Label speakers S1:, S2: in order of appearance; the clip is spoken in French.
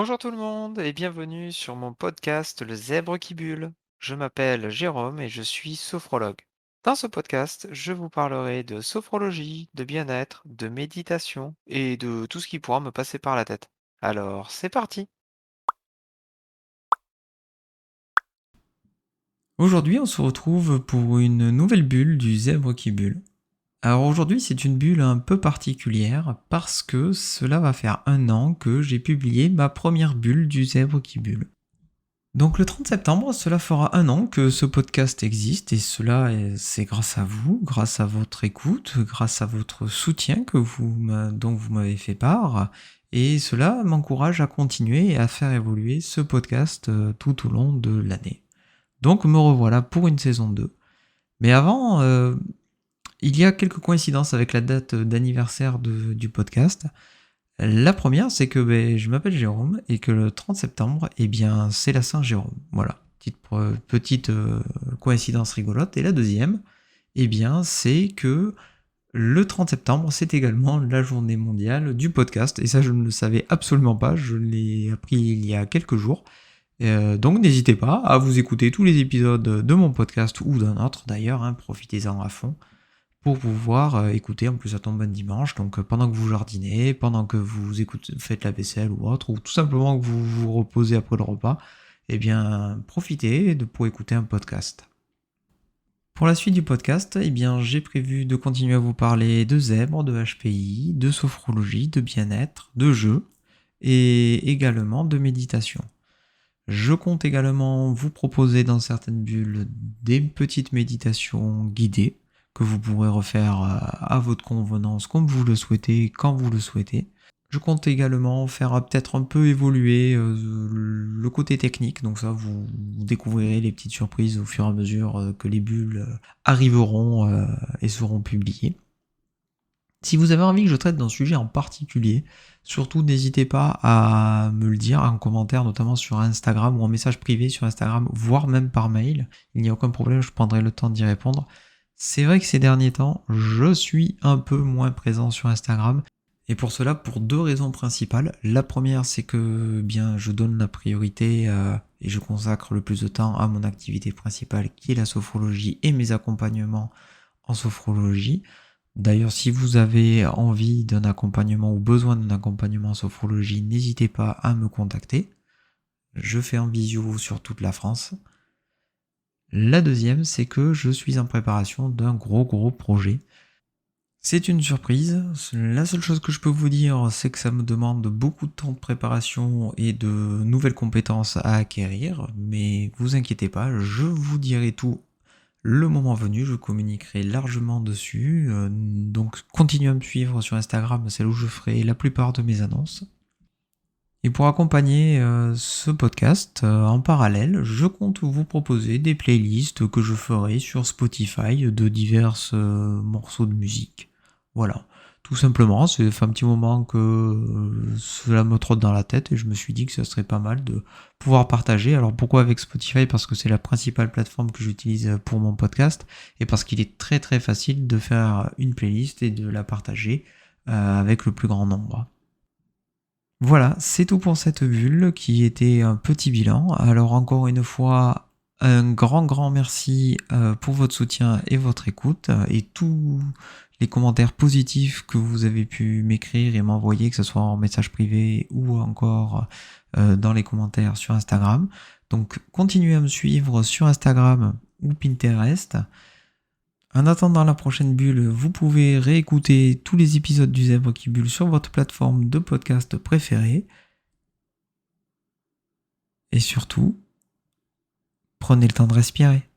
S1: Bonjour tout le monde et bienvenue sur mon podcast Le Zèbre qui bulle. Je m'appelle Jérôme et je suis sophrologue. Dans ce podcast, je vous parlerai de sophrologie, de bien-être, de méditation et de tout ce qui pourra me passer par la tête. Alors, c'est parti!
S2: Aujourd'hui, on se retrouve pour une nouvelle bulle du zèbre qui bulle. Alors aujourd'hui, c'est une bulle un peu particulière parce que cela va faire 1 an que j'ai publié ma première bulle du zèbre qui bulle. Donc le 30 septembre, cela fera 1 an que ce podcast existe et c'est grâce à vous, grâce à votre écoute, grâce à votre soutien dont vous m'avez fait part. Et cela m'encourage à continuer et à faire évoluer ce podcast tout au long de l'année. Donc me revoilà pour une saison 2. Mais avant, il y a quelques coïncidences avec la date d'anniversaire du podcast. La première, c'est que je m'appelle Jérôme et que le 30 septembre, eh bien, c'est la Saint-Jérôme. Voilà, petite coïncidence rigolote. Et la deuxième, eh bien, c'est que le 30 septembre, c'est également la journée mondiale du podcast. Et ça, je ne le savais absolument pas. Je l'ai appris il y a quelques jours. Donc n'hésitez pas à vous écouter tous les épisodes de mon podcast ou d'un autre d'ailleurs, profitez-en à fond pour pouvoir écouter. En plus ça tombe un dimanche, donc pendant que vous jardinez, pendant que vous faites la vaisselle ou autre, ou tout simplement que vous vous reposez après le repas, eh bien profitez pour écouter un podcast. Pour la suite du podcast, eh bien j'ai prévu de continuer à vous parler de zèbres, de HPI, de sophrologie, de bien-être, de jeux et également de méditation. Je compte également vous proposer dans certaines bulles des petites méditations guidées que vous pourrez refaire à votre convenance comme vous le souhaitez, quand vous le souhaitez. Je compte également faire peut-être un peu évoluer le côté technique, donc ça vous découvrirez les petites surprises au fur et à mesure que les bulles arriveront et seront publiées. Si vous avez envie que je traite d'un sujet en particulier, surtout n'hésitez pas à me le dire en commentaire, notamment sur Instagram ou en message privé sur Instagram, voire même par mail. Il n'y a aucun problème, je prendrai le temps d'y répondre. C'est vrai que ces derniers temps, je suis un peu moins présent sur Instagram. Et pour cela, pour 2 raisons principales. La première, c'est que bien je donne la priorité et je consacre le plus de temps à mon activité principale qui est la sophrologie et mes accompagnements en sophrologie. D'ailleurs, si vous avez envie d'un accompagnement ou besoin d'un accompagnement en sophrologie, n'hésitez pas à me contacter. Je fais en visio sur toute la France. La deuxième, c'est que je suis en préparation d'un gros projet. C'est une surprise. La seule chose que je peux vous dire, c'est que ça me demande beaucoup de temps de préparation et de nouvelles compétences à acquérir. Mais vous inquiétez pas, je vous dirai tout le moment venu, je communiquerai largement dessus. Donc continuez à me suivre sur Instagram, c'est là où je ferai la plupart de mes annonces. Et pour accompagner ce podcast en parallèle, je compte vous proposer des playlists que je ferai sur Spotify de divers morceaux de musique. Voilà, tout simplement, ça fait un petit moment que cela me trotte dans la tête et je me suis dit que ça serait pas mal de pouvoir partager. Alors pourquoi avec Spotify? Parce que c'est la principale plateforme que j'utilise pour mon podcast et parce qu'il est très facile de faire une playlist et de la partager avec le plus grand nombre. Voilà, c'est tout pour cette bulle qui était un petit bilan. Alors encore une fois, un grand merci pour votre soutien et votre écoute et tous les commentaires positifs que vous avez pu m'écrire et m'envoyer, que ce soit en message privé ou encore dans les commentaires sur Instagram. Donc continuez à me suivre sur Instagram ou Pinterest. En attendant la prochaine bulle, vous pouvez réécouter tous les épisodes du Zèbre qui bulle sur votre plateforme de podcast préférée. Et surtout, prenez le temps de respirer.